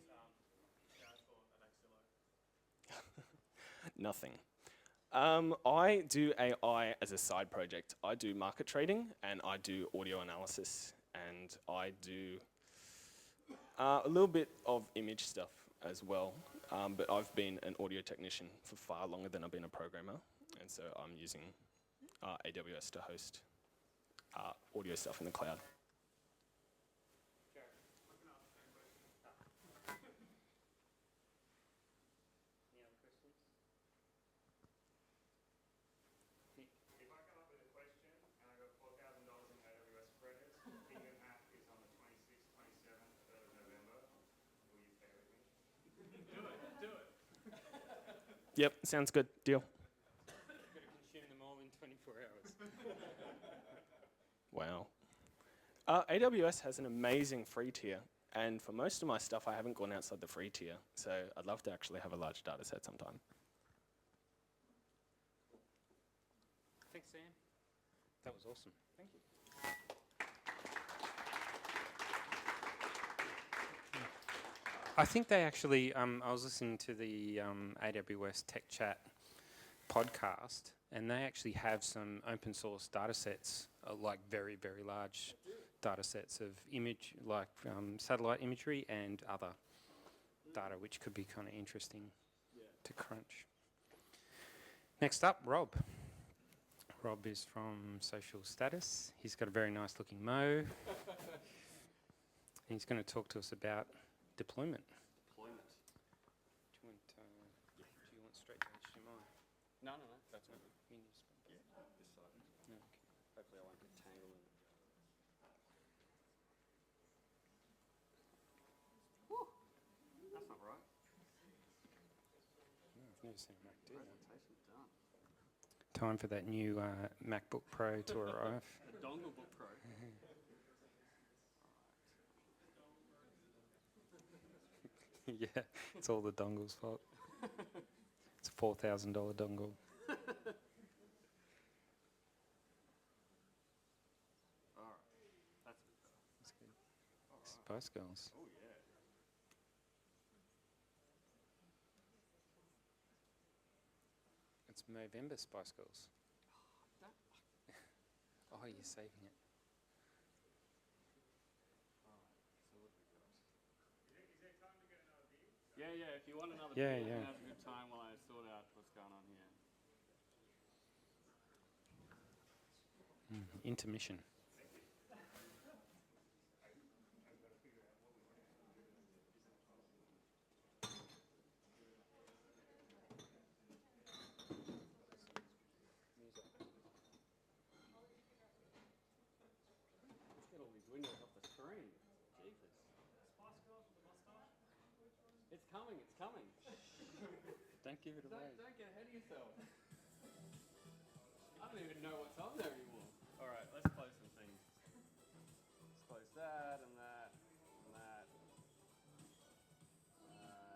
Tensorflow and Accelo? Nothing. I do AI as a side project. I do market trading, and I do audio analysis, and I do a little bit of image stuff as well. But I've been an audio technician for far longer than I've been a programmer, and so I'm using AWS to host audio stuff in the cloud. Any other questions? Nick? If I come up with a question and I got $4,000 in AWS credits, KingdomHack is on the 26th, 27th, 3rd of November. Will you pay with me? Do it. Yep, sounds good. Deal. Got to consume them all in 24 hours. Wow. AWS has an amazing free tier, and for most of my stuff, I haven't gone outside the free tier, so I'd love to actually have a large data set sometime. Thanks, Sam. That was awesome. Thank you. I think they actually, I was listening to the AWS Tech Chat podcast, and they actually have some open source data sets, like very, very large data sets of image, like satellite imagery and other data, which could be kind of interesting to crunch. Next up, Rob. Rob is from Social Status. He's got a very nice looking mo. He's going to talk to us about deployment. Do you want straight to HDMI? No, that's not. You need to spend- Yeah, this side. No, okay. Hopefully I won't get tangled in it. That's not right. No, I've never seen a Mac do that. Presentation's done. Time for that new MacBook Pro to arrive. The Dongle Book Pro. Yeah, it's all the dongle's fault. It's a $4,000 dongle. Alright. That's a bit better. That's good. Spice Girls. Oh yeah. It's Movember Spice Girls. That, Oh, you're saving it. Yeah, if you want another Yeah, beer, yeah. now's a good time while I sort out what's going on here. Intermission. Let's get all these windows off the screen. Jesus. It's coming, it's coming. Don't give it away. Don't get ahead of yourself. I don't even know what's on there anymore. All right, let's close some things. Let's close that and that and that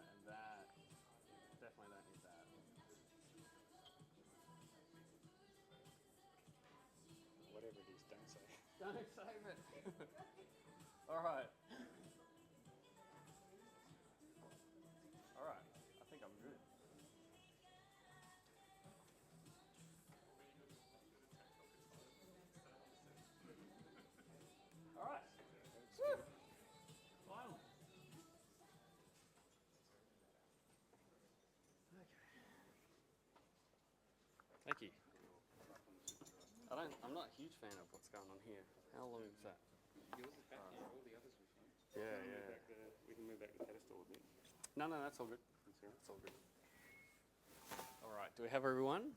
and that. Definitely don't need that. Whatever it is, don't say. Don't save it. All right. All right. I think I'm good. All right. Woo. Finally. Thank you. I'm not a huge fan of what's going on here. How long is that? Yours is back here, all the others were fine. Yeah. We can move back the pedestal a bit. No, that's all good. That's all good. All right. Do we have everyone?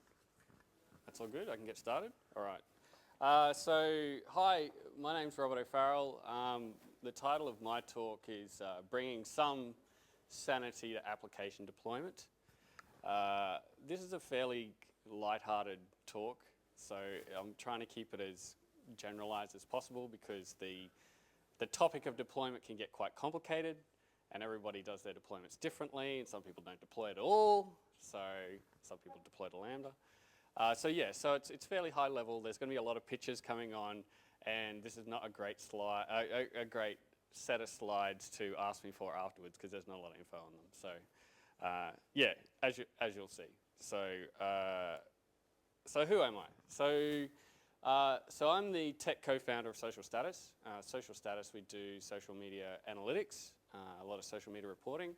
That's all good. I can get started. All right. So, hi. My name's Robert O'Farrell. The title of my talk is bringing some sanity to application deployment. This is a fairly light-hearted talk, so I'm trying to keep it as generalized as possible because the topic of deployment can get quite complicated, and everybody does their deployments differently, and some people don't deploy at all, so some people deploy to Lambda. So it's fairly high level. There's going to be a lot of pictures coming on, and this is not a great slide, a great set of slides to ask me for afterwards because there's not a lot of info on them. So as you'll see. So who am I? So I'm the tech co-founder of Social Status. Social Status, we do social media analytics, a lot of social media reporting.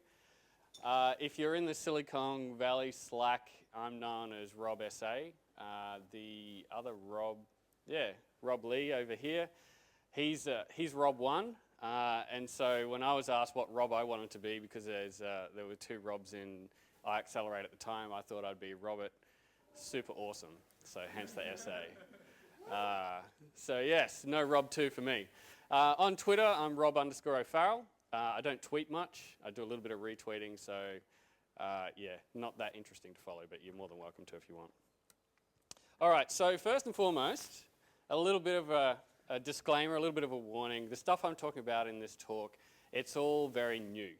If you're in the Silicon Valley Slack, I'm known as Rob SA. The other Rob, Rob Lee over here, he's Rob 1. And so when I was asked what Rob I wanted to be, because there were 2 Robs in iAccelerate at the time, I thought I'd be Robert Super Awesome. So hence the SA. So yes, no Rob 2 for me. On Twitter, I'm Rob_O'Farrell. I don't tweet much. I do a little bit of retweeting, so not that interesting to follow, but you're more than welcome to if you want. All right, so first and foremost, a little bit of a disclaimer, a little bit of a warning. The stuff I'm talking about in this talk, it's all very new.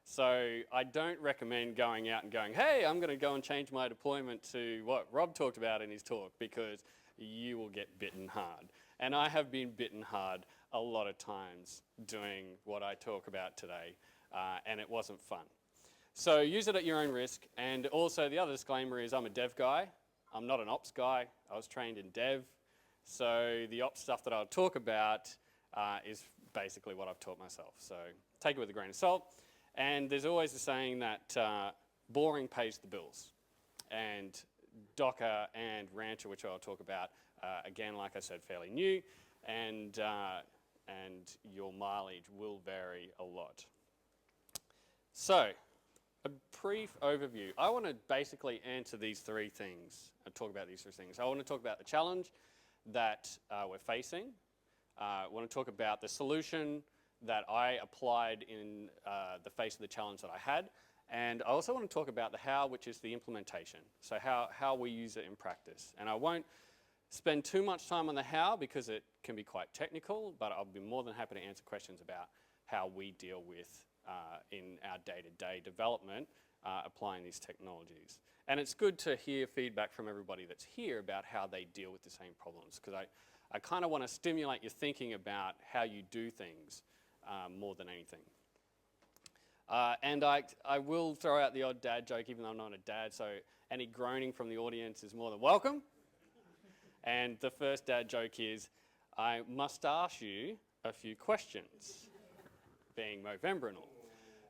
So I don't recommend going out and going, hey, I'm going to go and change my deployment to what Rob talked about in his talk, because you will get bitten hard. And I have been bitten hard a lot of times doing what I talk about today, and it wasn't fun. So use it at your own risk. And also the other disclaimer is I'm a dev guy. I'm not an ops guy. I was trained in dev. So the ops stuff that I'll talk about is basically what I've taught myself. So take it with a grain of salt. And there's always the saying that boring pays the bills. And Docker and Rancher, which I'll talk about, again, like I said, fairly new, and your mileage will vary a lot. So, a brief overview. I want to basically answer these 3 things and talk about these 3 things. I want to talk about the challenge that we're facing. I want to talk about the solution that I applied in the face of the challenge that I had. And I also want to talk about the how, which is the implementation. So how we use it in practice. And I won't spend too much time on the how because it can be quite technical, but I'll be more than happy to answer questions about how we deal with in our day-to-day development applying these technologies. And it's good to hear feedback from everybody that's here about how they deal with the same problems, because I kind of want to stimulate your thinking about how you do things more than anything. And I will throw out the odd dad joke, even though I'm not a dad, so any groaning from the audience is more than welcome. And the first dad joke is, I must ask you a few questions, being Movember and all.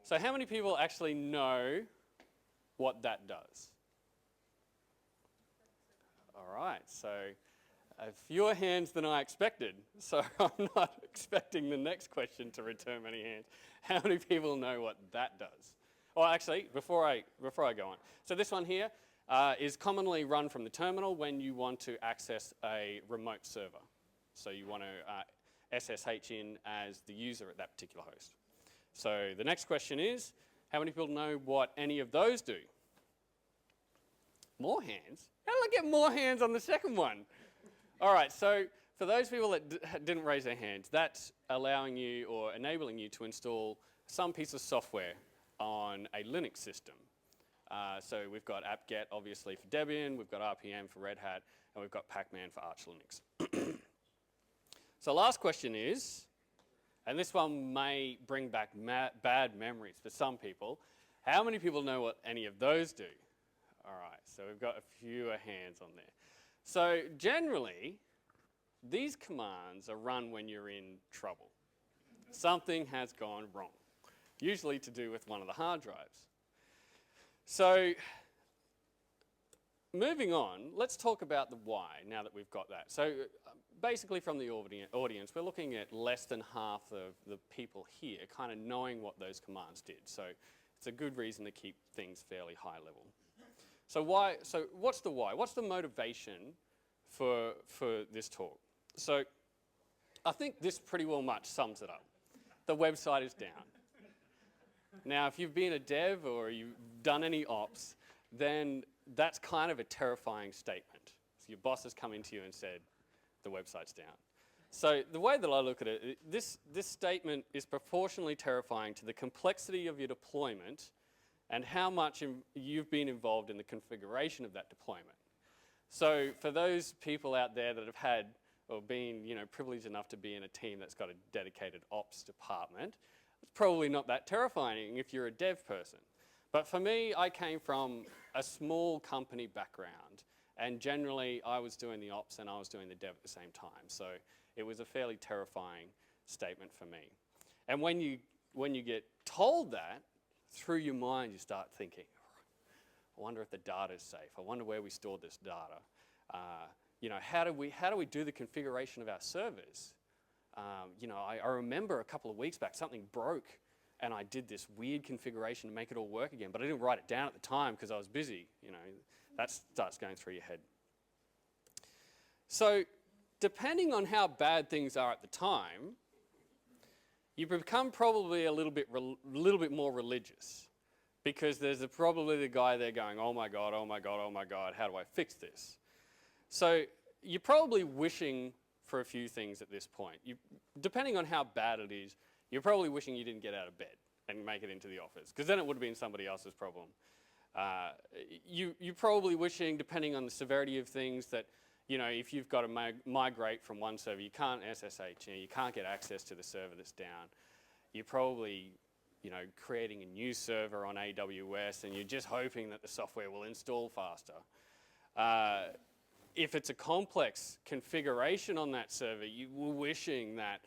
So how many people actually know what that does? All right, so fewer hands than I expected. So I'm not expecting the next question to return many hands. How many people know what that does? Well, actually, before I go on. So this one here is commonly run from the terminal when you want to access a remote server. So you want to SSH in as the user at that particular host. So the next question is, how many people know what any of those do? More hands? How did I get more hands on the second one? All right, so for those people that didn't raise their hands, that's allowing you or enabling you to install some piece of software on a Linux system. So we've got apt-get, obviously, for Debian, we've got RPM for Red Hat, and we've got Pacman for Arch Linux. So last question is, and this one may bring back bad memories for some people, how many people know what any of those do? All right, so we've got a fewer hands on there. So generally, these commands are run when you're in trouble. Something has gone wrong, usually to do with one of the hard drives. So moving on, let's talk about the why now that we've got that. So basically from the audience, we're looking at less than half of the people here kind of knowing what those commands did. So it's a good reason to keep things fairly high level. So why? So what's the why? What's the motivation for this talk? So I think this pretty well much sums it up. The website is down. Now, if you've been a dev or you've done any ops, then that's kind of a terrifying statement. So your boss has come into you and said, the website's down. So the way that I look at it, this statement is proportionally terrifying to the complexity of your deployment and how much you've been involved in the configuration of that deployment. So for those people out there that have had or been privileged enough to be in a team that's got a dedicated ops department, it's probably not that terrifying if you're a dev person. But for me, I came from a small company background, and generally I was doing the ops and I was doing the dev at the same time. So it was a fairly terrifying statement for me. And when you get told that, through your mind you start thinking, I wonder if the data's safe. I wonder where we stored this data. How do we do the configuration of our servers? I remember a couple of weeks back something broke and I did this weird configuration to make it all work again, but I didn't write it down at the time because I was busy. That starts going through your head. So depending on how bad things are at the time, you become probably a little bit more religious, because there's probably the guy there going, oh my God, oh my God, oh my God, how do I fix this? So you're probably wishing for a few things at this point. Depending on how bad it is, you're probably wishing you didn't get out of bed and make it into the office, because then it would have been somebody else's problem. You're probably wishing, depending on the severity of things, that if you've got to migrate from one server, you can't SSH, you can't get access to the server that's down. You're probably, creating a new server on AWS and you're just hoping that the software will install faster. If it's a complex configuration on that server, you were wishing that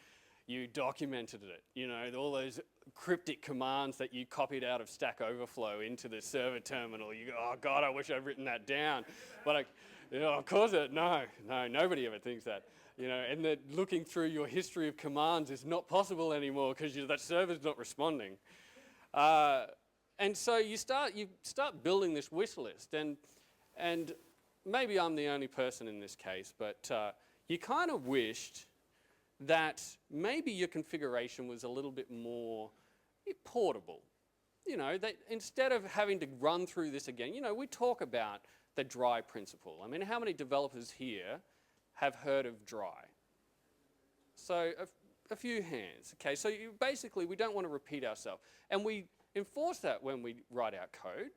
you documented it. All those cryptic commands that you copied out of Stack Overflow into the server terminal. You go, oh God, I wish I'd written that down. But of course, nobody ever thinks that. And that looking through your history of commands is not possible anymore because that server's not responding. And so you start building this wish list, and maybe I'm the only person in this case, but you kind of wished that maybe your configuration was a little bit more portable. That instead of having to run through this again, we talk about the dry principle. I mean, how many developers here have heard of dry? So a few hands. Okay, so basically we don't want to repeat ourselves. And we enforce that when we write our code.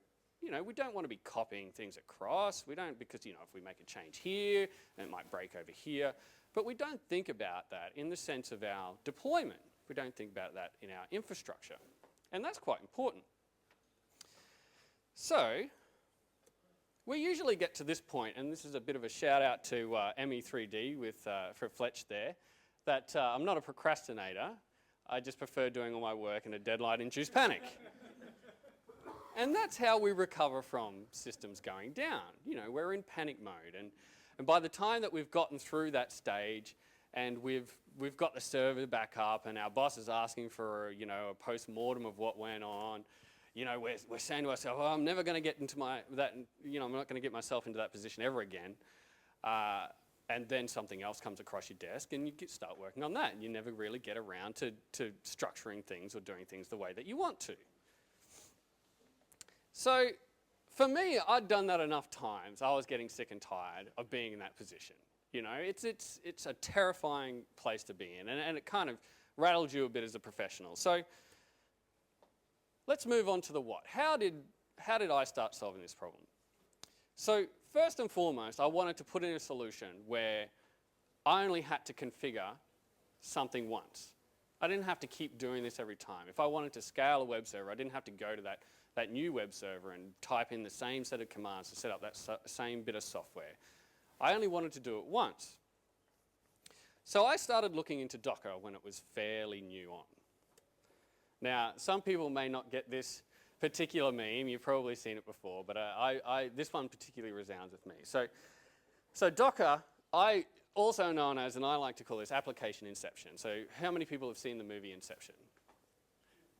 We don't want to be copying things across. We don't, because, if we make a change here, it might break over here. But we don't think about that in the sense of our deployment. We don't think about that in our infrastructure. And that's quite important. So we usually get to this point, and this is a bit of a shout out to ME3D for Fletch there, that I'm not a procrastinator. I just prefer doing all my work in a deadline-induced panic. And that's how we recover from systems going down. You know, we're in panic mode. And by the time that we've gotten through that stage and we've got the server back up and our boss is asking for, you know, a post-mortem of what went on, you know, we're saying to ourselves, oh, I'm never going to get into I'm not going to get myself into that position ever again. And then something else comes across your desk and you start working on that. And you never really get around to structuring things or doing things the way that you want to. So for me, I'd done that enough times. I was getting sick and tired of being in that position. You know, it's a terrifying place to be in, and it kind of rattles you a bit as a professional. So let's move on to the what. How did I start solving this problem? So first and foremost, I wanted to put in a solution where I only had to configure something once. I didn't have to keep doing this every time. If I wanted to scale a web server, I didn't have to go to that new web server and type in the same set of commands to set up that same bit of software. I only wanted to do it once. So I started looking into Docker when it was fairly new on. Now, some people may not get this particular meme. You've probably seen it before, but this one particularly resounds with me. So Docker, also known as, and I like to call this application inception. So how many people have seen the movie Inception?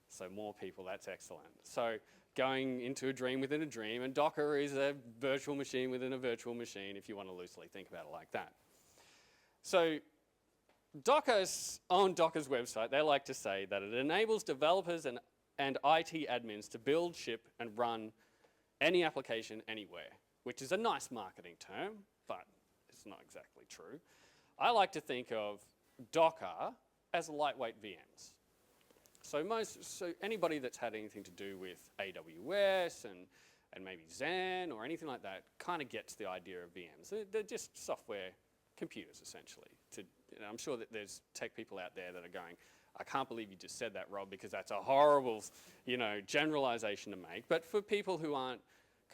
So more people, that's excellent. So going into a dream within a dream, and Docker is a virtual machine within a virtual machine, if you want to loosely think about it like that. So on Docker's website, they like to say that it enables developers and IT admins to build, ship, and run any application anywhere, which is a nice marketing term, but it's not exactly true. I like to think of Docker as lightweight VMs. So anybody that's had anything to do with AWS and maybe Zen or anything like that kind of gets the idea of VMs. They're just software computers, essentially. I'm sure that there's tech people out there that are going, I can't believe you just said that, Rob, because that's a horrible, generalization to make. But for people who aren't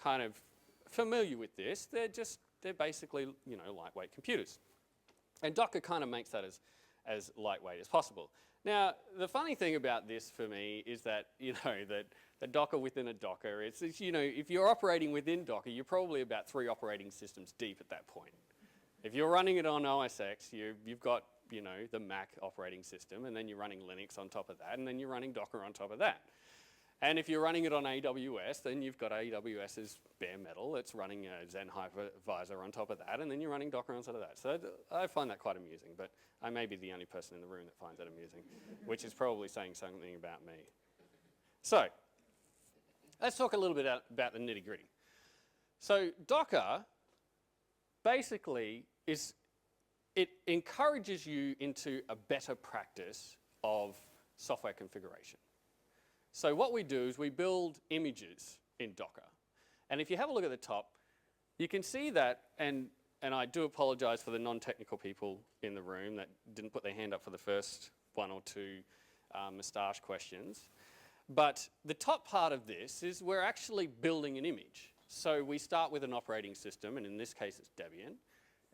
kind of familiar with this, they're basically, lightweight computers. And Docker kind of makes that as lightweight as possible. Now, the funny thing about this for me is that, that the Docker within a Docker, it's if you're operating within Docker, you're probably about 3 operating systems deep at that point. If you're running it on OS X, you've got, the Mac operating system, and then you're running Linux on top of that, and then you're running Docker on top of that. And if you're running it on AWS, then you've got AWS's bare metal. It's running a Zen hypervisor on top of that, and then you're running Docker on top of that. So I find that quite amusing, but I may be the only person in the room that finds that amusing, which is probably saying something about me. So let's talk a little bit about the nitty-gritty. So Docker basically it encourages you into a better practice of software configuration. So what we do is we build images in Docker. And if you have a look at the top, you can see that, and I do apologize for the non-technical people in the room that didn't put their hand up for the first 1 or 2 moustache questions. But the top part of this is we're actually building an image. So we start with an operating system, and in this case it's Debian,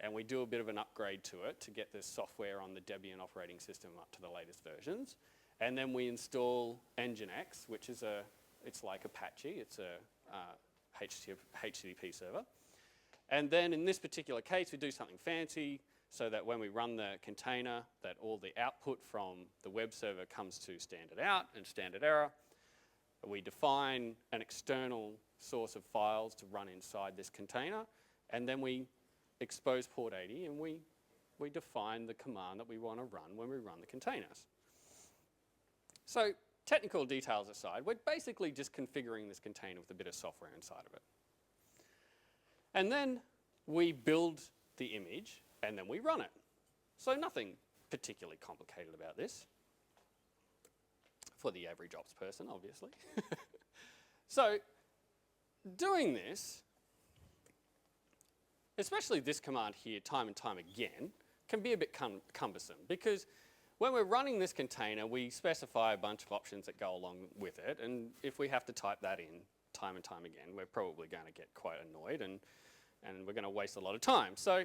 and we do a bit of an upgrade to it to get the software on the Debian operating system up to the latest versions. And then we install Nginx, which is it's like Apache. It's a HTTP server. And then in this particular case, we do something fancy so that when we run the container, that all the output from the web server comes to standard out and standard error. We define an external source of files to run inside this container, and then we expose port 80, and we define the command that we want to run when we run the containers. So technical details aside, we're basically just configuring this container with a bit of software inside of it. And then we build the image, and then we run it. So nothing particularly complicated about this, for the average ops person, obviously. So doing this, especially this command here, time and time again, can be a bit cumbersome, because when we're running this container, we specify a bunch of options that go along with it, and if we have to type that in time and time again, we're probably going to get quite annoyed, and we're going to waste a lot of time. So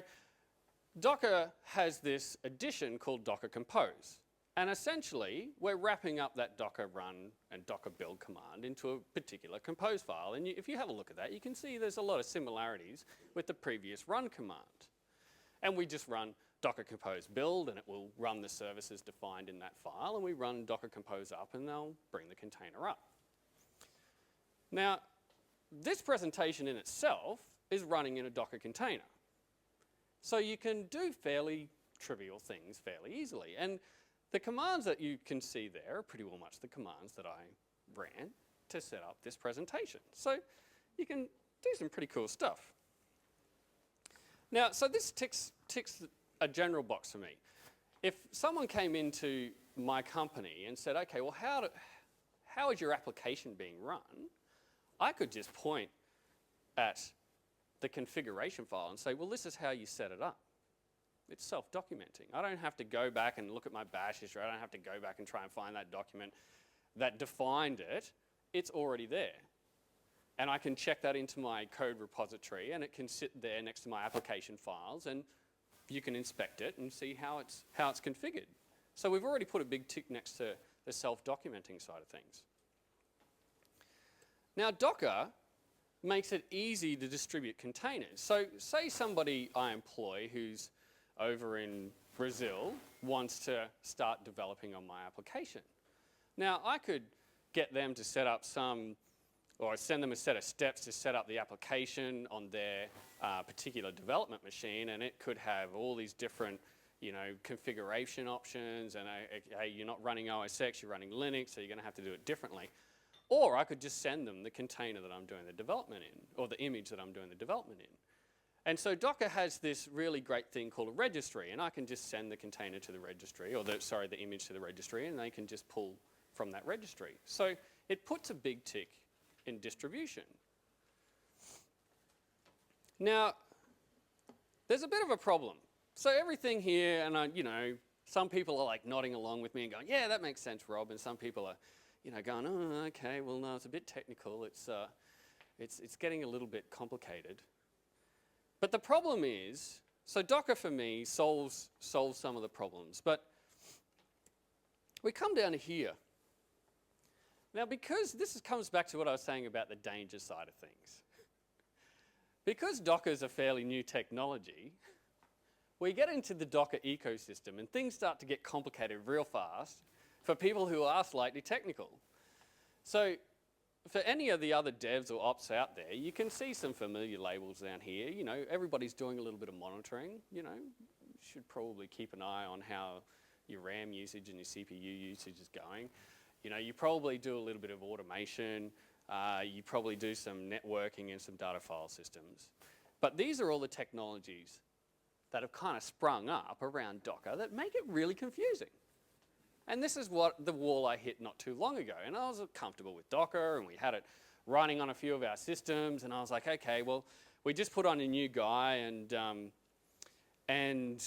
Docker has this addition called Docker Compose, and essentially we're wrapping up that Docker run and Docker build command around into a particular compose file. And if you have a look at that, you can see there's a lot of similarities with the previous run command. And we just run docker compose build, and it will run the services defined in that file, and we run docker compose up, and they'll bring the container up. Now, this presentation in itself is running in a Docker container. So you can do fairly trivial things fairly easily. And the commands that you can see there are pretty well much the commands that I ran to set up this presentation. So you can do some pretty cool stuff. Now, so this ticks a general box for me. If someone came into my company and said, okay, well, how is your application being run? I could just point at the configuration file and say, well, this is how you set it up. It's self-documenting. I don't have to go back and look at my bash history. I don't have to go back and try and find that document that defined it. It's already there. And I can check that into my code repository, and it can sit there next to my application files, and you can inspect it and see how it's configured. So we've already put a big tick next to the self-documenting side of things. Now, Docker makes it easy to distribute containers. So say somebody I employ who's over in Brazil wants to start developing on my application. Now, I could get them to set up or send them a set of steps to set up the application on their particular development machine, and it could have all these different, configuration options, and hey, you're not running OS X, you're running Linux, so you're going to have to do it differently. Or I could just send them the container that I'm doing the development in, or the image that I'm doing the development in. And so Docker has this really great thing called a registry, and I can just send the container to the registry, or the image to the registry, and they can just pull from that registry. So it puts a big tick in distribution. Now, there's a bit of a problem. So everything here, and some people are like nodding along with me and going, yeah, that makes sense, Rob, and some people are going, oh, okay, well, no, it's a bit technical. It's getting a little bit complicated. But the problem is, so Docker for me solves some of the problems. But we come down to here. Now, because this comes back to what I was saying about the danger side of things. Because Docker is a fairly new technology, we get into the Docker ecosystem and things start to get complicated real fast for people who are slightly technical. So for any of the other devs or ops out there, you can see some familiar labels down here. Everybody's doing a little bit of monitoring. You should probably keep an eye on how your RAM usage and your CPU usage is going. You probably do a little bit of automation. You probably do some networking and some data file systems. But these are all the technologies that have kind of sprung up around Docker that make it really confusing. And this is what the wall I hit not too long ago. And I was comfortable with Docker, and we had it running on a few of our systems. And I was like, okay, well, we just put on a new guy, and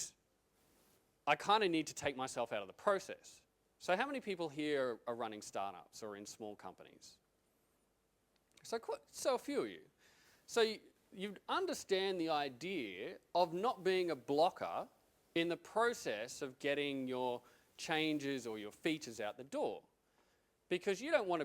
I kind of need to take myself out of the process. So how many people here are running startups or in small companies? So a few of you. So you understand the idea of not being a blocker in the process of getting your changes or your features out the door. Because you don't want to